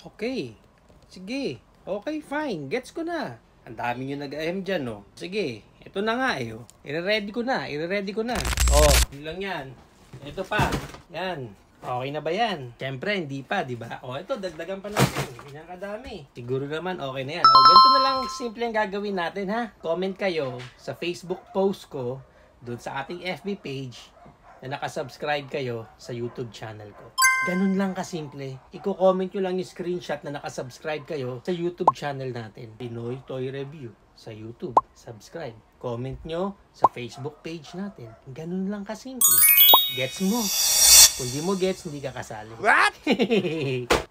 Okay. Sige. Okay, fine. Gets ko na. Ang dami nyo nag-AM dyan, no? Sige. Ito na nga, eh. Oh. I-ready ko na. Oh, yun lang yan. Ito pa. Yan. Okay na ba yan? Siyempre, hindi pa, di ba? Oh, ito, dagdagan pa natin. Ganyan kadami. Siguro naman, okay na yan. Oh, ganito na lang simple ang gagawin natin, ha? Comment kayo sa Facebook post ko, doon sa ating FB page, na nakasubscribe kayo sa YouTube channel ko. Ganun lang kasimple. Iko-comment nyo lang yung screenshot na nakasubscribe kayo sa YouTube channel natin. Pinoy Toy Review sa YouTube. Subscribe. Comment nyo sa Facebook page natin. Ganun lang kasimple. Gets mo? Kung di mo gets, hindi ka kasali. What?